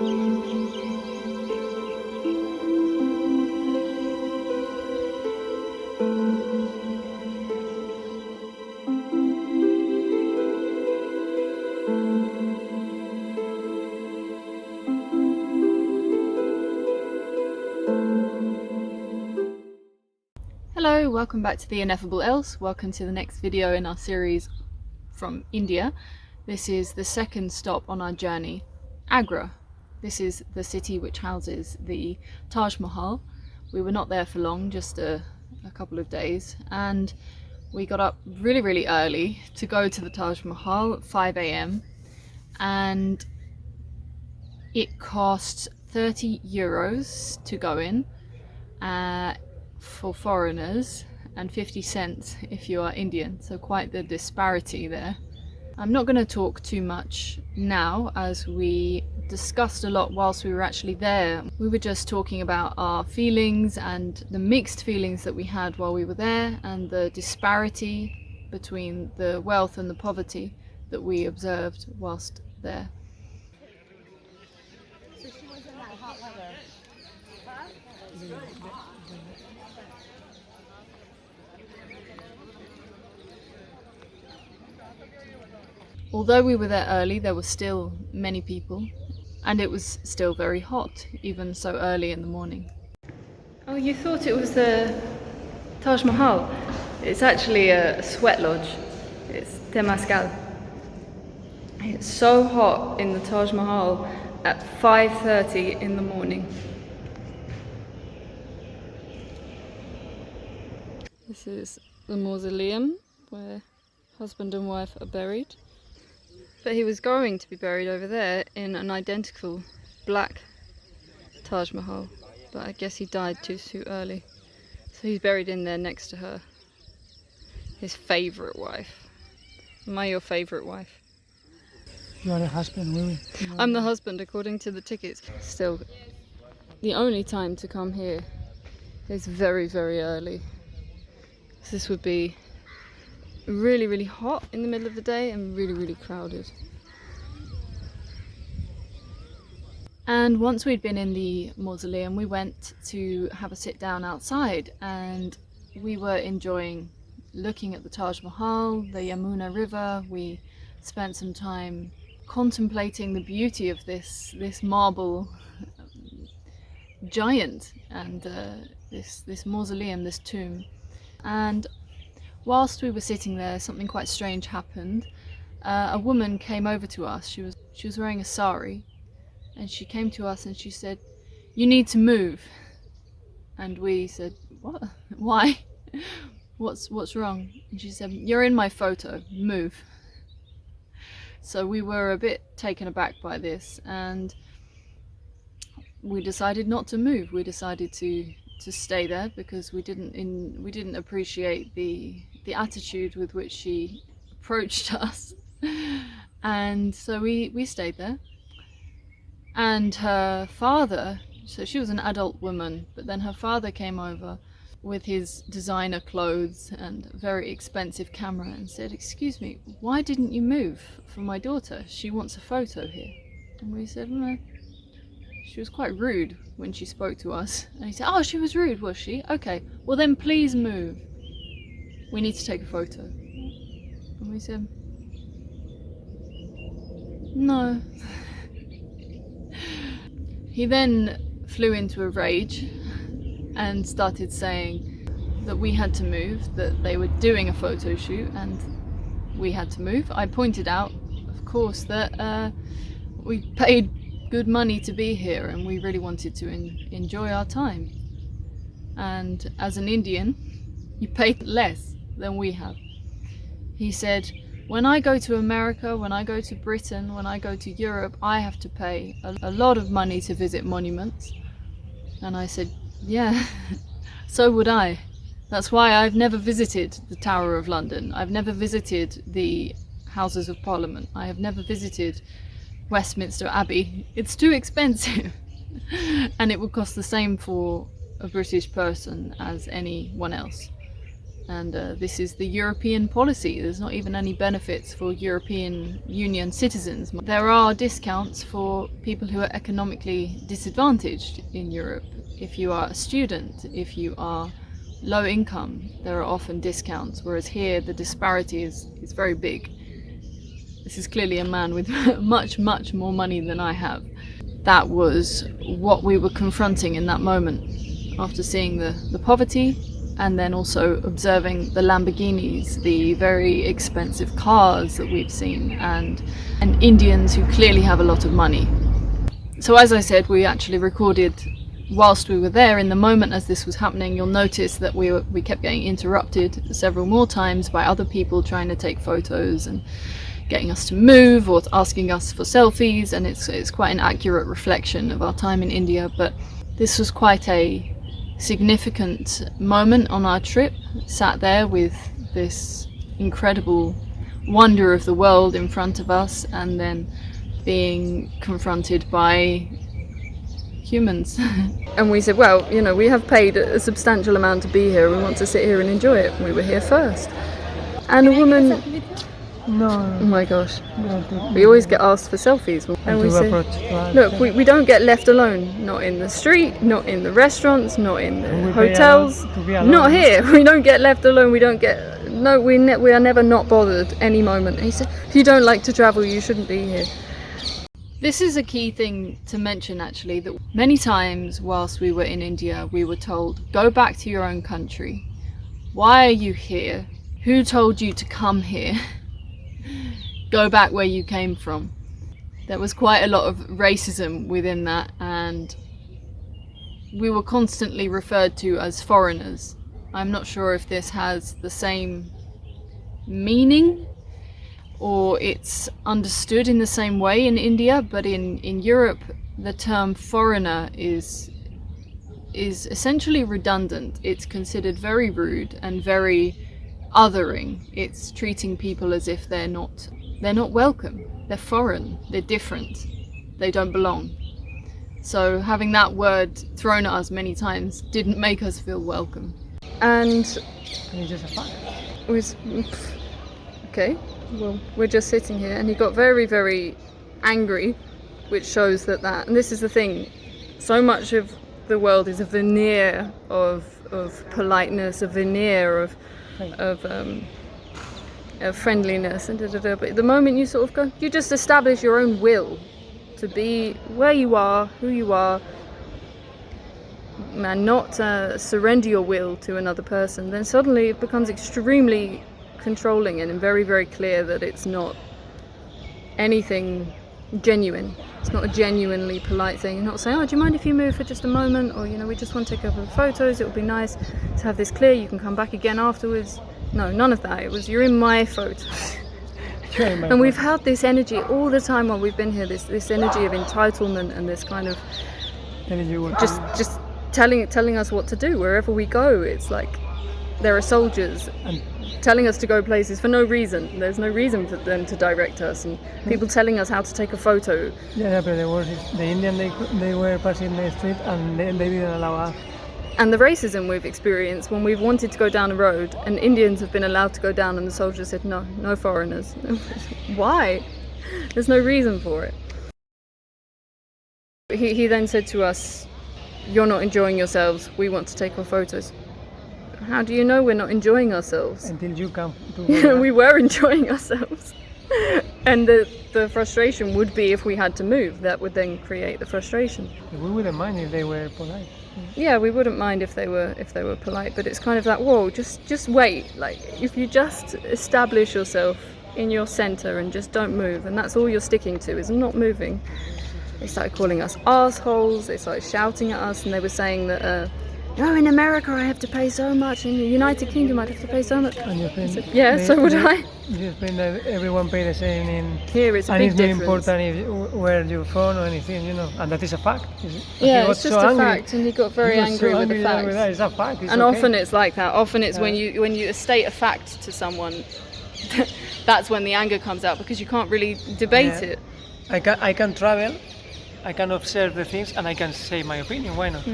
Hello, welcome back to the Ineffableelse. Welcome to the next video in our series from India. This is the second stop on our journey, Agra. This is the city which houses the Taj Mahal. We were not there for long, just a couple of days, and we got up really early to go to the Taj Mahal at 5 a.m. and it cost 30 euros to go in. For foreigners and 50 cents if you are Indian, so quite the disparity there. I'm not going to talk too much now, as we discussed a lot whilst we were actually there. We were just talking about our feelings and the mixed feelings that we had while we were there, and the disparity between the wealth and the poverty that we observed whilst there. Although we were there early, there were still many people, and it was still very hot, even so early in the morning. Oh, you thought it was the Taj Mahal? It's actually a sweat lodge. It's temazcal. It's so hot in the Taj Mahal at 5:30 in the morning. This is the mausoleum where husband and wife are buried. But he was going to be buried over there in an identical black Taj Mahal, but I guess he died too early. So he's buried in there next to her, his favourite wife. Am I your favourite wife? You are the husband, really? I'm the husband according to the tickets. Still, the only time to come here is very early. This would be really hot in the middle of the day and really crowded. And once we'd been in the mausoleum, we went to have a sit down outside, and we were enjoying looking at the Taj Mahal, the Yamuna River. We spent some time contemplating the beauty of this marble giant and this mausoleum, this tomb. And whilst we were sitting there, something quite strange happened. A woman came over to us. She was wearing a sari, and she came to us and she said, "You need to move." And we said, "What? Why? What's wrong?" And she said, "You're in my photo. Move." So we were a bit taken aback by this, and we decided not to move. We decided to stay there because we didn't appreciate the attitude with which she approached us, and so we stayed there. And her father, so she was an adult woman, but then her father came over with his designer clothes and a very expensive camera and said, "Excuse me, why didn't you move for my daughter? She wants a photo here." And we said, "No." She was quite rude when she spoke to us. And he said, "Oh, she was rude, was she? Okay, well then please move. We need to take a photo." And we said, "No." He then flew into a rage and started saying that we had to move, that they were doing a photo shoot and we had to move. I pointed out, of course, that we paid good money to be here and we really wanted to enjoy our time. And as an Indian, you pay less than we have. He said, "When I go to America, when I go to Britain, when I go to Europe, I have to pay a lot of money to visit monuments." And I said, "Yeah, so would I. That's why I've never visited the Tower of London. I've never visited the Houses of Parliament. I have never visited Westminster Abbey. It's too expensive." And it would cost the same for a British person as anyone else. And this is the European policy. There's not even any benefits for European Union citizens. There are discounts for people who are economically disadvantaged in Europe. If you are a student, if you are low income, there are often discounts, whereas here the disparity is very big. This is clearly a man with much more money than I have. That was what we were confronting in that moment, after seeing the poverty and then also observing the Lamborghinis, the very expensive cars that we've seen, and Indians who clearly have a lot of money. So as I said, we actually recorded whilst we were there. In the moment as this was happening, you'll notice that we kept getting interrupted several more times by other people trying to take photos and getting us to move or asking us for selfies, and it's quite an accurate reflection of our time in India. But this was quite a significant moment on our trip, sat there with this incredible wonder of the world in front of us, and then being confronted by humans. And we said, well, you know, we have paid a substantial amount to be here, we want to sit here and enjoy it. We were here first. And a woman, No. oh my gosh, No, we always get asked for selfies, and we say, look, we don't get left alone, not in the street, not in the restaurants, not in the hotels, not here. We don't get left alone, we are never not bothered any moment. And he said, if you don't like to travel, you shouldn't be here. This is a key thing to mention, actually, that many times whilst we were in India, we were told, go back to your own country. Why are you here? Who told you to come here? Go back where you came from. There was quite a lot of racism within that, and we were constantly referred to as foreigners. I'm not sure if this has the same meaning or it's understood in the same way in India, but in Europe the term foreigner is essentially redundant. It's considered very rude and very othering. It's treating people as if they're not welcome. They're foreign, they're different, they don't belong. So having that word thrown at us many times didn't make us feel welcome. And it's just a fact. it was, okay, well, we're just sitting here. And he got very angry, which shows that and this is the thing, so much of the world is a veneer of politeness, a veneer of friendliness and but the moment you sort of go, you just establish your own will to be where you are, who you are, and not surrender your will to another person, then suddenly it becomes extremely controlling and very clear that it's not anything genuine. It's not a genuinely polite thing. You're not saying, oh, do you mind if you move for just a moment, or, you know, we just want to take a couple of photos, it would be nice to have this clear, you can come back again afterwards. No, none of that. It was, you're in my photos. And we've had this energy all the time while we've been here, this energy of entitlement and this kind of just telling us what to do wherever we go. It's like there are soldiers telling us to go places for no reason. There's no reason for them to direct us, and people telling us how to take a photo. Yeah, but the Indian, they were passing the street and they didn't allow us. And the racism we've experienced when we've wanted to go down a road and Indians have been allowed to go down, and the soldiers said no foreigners. Why? There's no reason for it. He then said to us, you're not enjoying yourselves, we want to take our photos. How do you know we're not enjoying ourselves? Until you come to we were enjoying ourselves. And the frustration would be if we had to move, that would then create the frustration. We wouldn't mind if they were polite. Yeah, we wouldn't mind if they were polite, but it's kind of like, whoa, just wait. Like, if you just establish yourself in your center and just don't move, and that's all you're sticking to is not moving. They started calling us assholes, they started shouting at us, and they were saying that in America I have to pay so much, in the United Kingdom I'd have to pay so much. And you think said, yeah, so would I. You think that everyone pay the same in here, it's a big difference. And it's not important if where you're from or anything, you know, and that is a fact. Yeah, it's just a fact, and he got very angry with the fact. It's a fact. And okay. Often it's like that. Often it's when you state a fact to someone, that's when the anger comes out, because you can't really debate it. I can travel, I can observe the things, and I can say my opinion. Why not?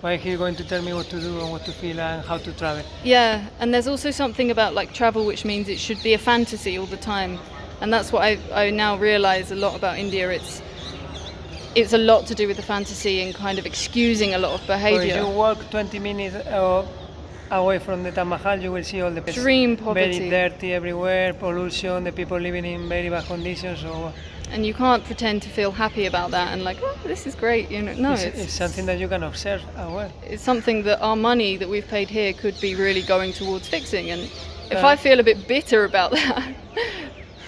Why he's going to tell me what to do and what to feel and how to travel? Yeah, and there's also something about like travel which means it should be a fantasy all the time, and that's what I now realise a lot about India. It's a lot to do with the fantasy and kind of excusing a lot of Or if behaviour. you walk 20 minutes away from the Taj Mahal, you will see all the Extreme very poverty. dirty everywhere, pollution, the people living in very bad conditions. So And you can't pretend to feel happy about that and like, oh, this is great, you know. No, it's something that you can observe as well. it's something that our money that we've paid here could be really going towards fixing. And if I feel a bit bitter about that,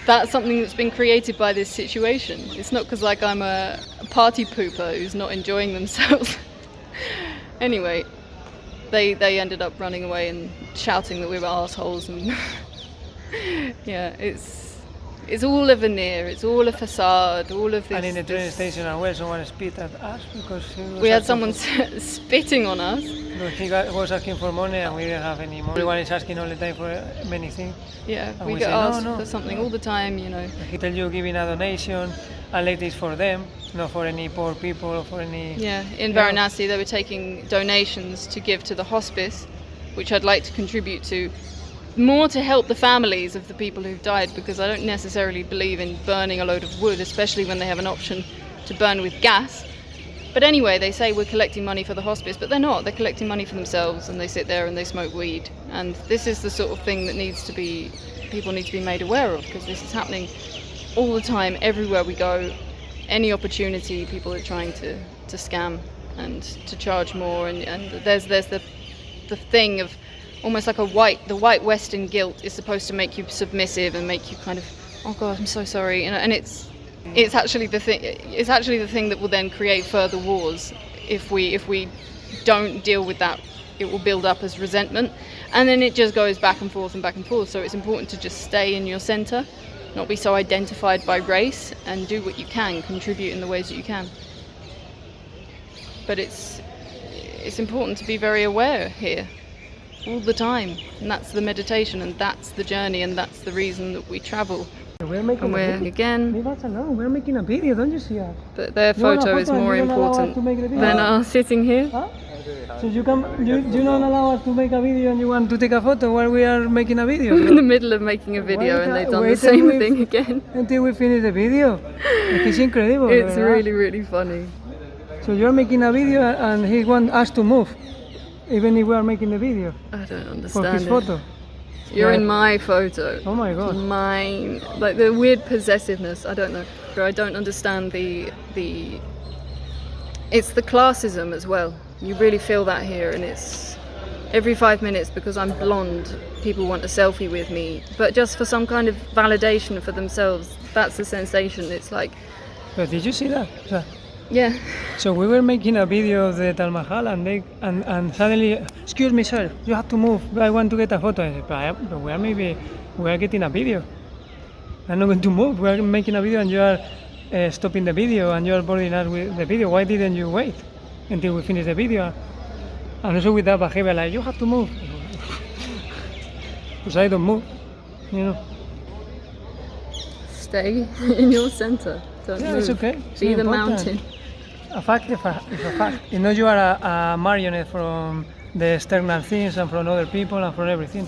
that's something that's been created by this situation. It's not because like I'm a party pooper who's not enjoying themselves. Anyway, they ended up running away and shouting that we were assholes, and yeah, it's all a veneer, it's all a facade, all of this. And in the train station as well, someone spit at us because We had someone spitting on us. He was asking for money and we didn't have any money. Everyone is asking all the time for many things. Yeah, And we we get say, asked no, for something all the time, you know. He tell you giving a donation, and later it's for them, not for any poor people or for any. Yeah, in Yeah. Varanasi they were taking donations to give to the hospice, which I'd like to contribute to, more to help the families of the people who've died, because I don't necessarily believe in burning a load of wood, especially when they have an option to burn with gas. But anyway, they say we're collecting money for the hospice, but they're not. They're collecting money for themselves, and they sit there and they smoke weed. And this is the sort of thing that people need to be made aware of, because this is happening all the time, everywhere we go. Any opportunity, people are trying to scam and to charge more. And there's the thing of almost like the white Western guilt is supposed to make you submissive and make you kind of, oh God, I'm so sorry, and it's actually the thing. It's actually the thing that will then create further wars. If we don't deal with that, it will build up as resentment, and then it just goes back and forth and back and forth. So it's important to just stay in your center, not be so identified by race, and do what you can, contribute in the ways that you can. But it's important to be very aware here all the time, and that's the meditation, and that's the journey, and that's the reason that we travel. We're making And a we're video. again, Leave us alone. We're making a video. Don't you see us? but their You want a photo is photo and more you don't allow us important to make the video? than our sitting here. Huh? So you don't allow us to make a video and you want to take a photo while we are making a video? We're in the middle of making a video, and they've done the Wait same till we- thing again. Until we finish the video. It's incredible. It's ¿verdad? really, really funny. So you're making a video and he wants us to move, even if we are making the video I don't for understand his it. photo. You're Right. in my photo. Oh my God. Mine, like the weird possessiveness. I don't know. I don't understand the. It's the classism as well. You really feel that here, and it's every 5 minutes because I'm blonde. People want a selfie with me, but just for some kind of validation for themselves. That's the sensation. It's like, But did you see that? yeah, So we were making a video of the Taj Mahal and suddenly, excuse me sir, you have to move, I want to get a photo. I said, but we are getting a video. I'm not going to move, we are making a video and you are stopping the video and you are boring us with the video. Why didn't you wait until we finish the video? And also with that behavior, like, you have to move. Because I don't move, you know. stay in your center. Don't Yeah, move. it's okay. It's Be not the important. mountain. A fact is a fact. You know, you are a marionette from the external things and from other people and from everything.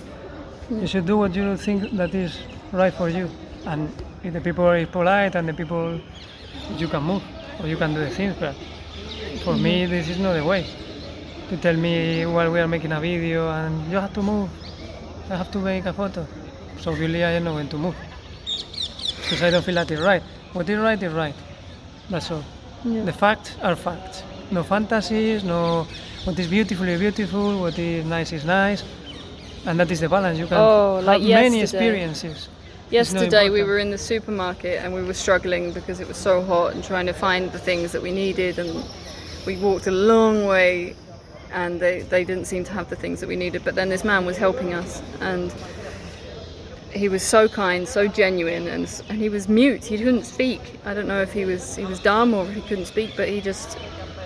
You should do what you think that is right for you. And if the people are polite and the people, you can move or you can do the things. But for me, this is not the way. To tell me while we are making a video and you have to move, I have to make a photo. So really, I am not going to move because I don't feel that is right. What is right is right. That's all. Yeah. The facts are facts. No fantasies, no what is beautiful is beautiful, what is nice, and that is the balance. You can Oh, like have many yesterday. experiences. It's not Yesterday we important. were in the supermarket and we were struggling because it was so hot and trying to find the things that we needed, and we walked a long way and they didn't seem to have the things that we needed, but then this man was helping us and he was so kind, so genuine, and he was mute. He couldn't speak. I don't know if he was dumb or if he couldn't speak, but he just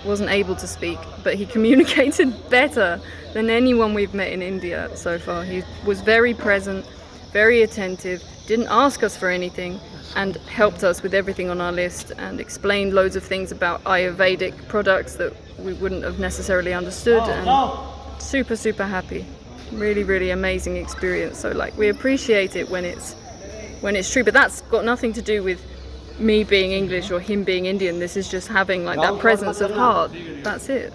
wasn't able to speak. But he communicated better than anyone we've met in India so far. He was very present, very attentive, didn't ask us for anything, and helped us with everything on our list, and explained loads of things about Ayurvedic products that we wouldn't have necessarily understood, and super, super happy. Really, really amazing experience. So like, we appreciate it when it's true, but that's got nothing to do with me being English or him being Indian. This is just having like that presence of heart. That's it.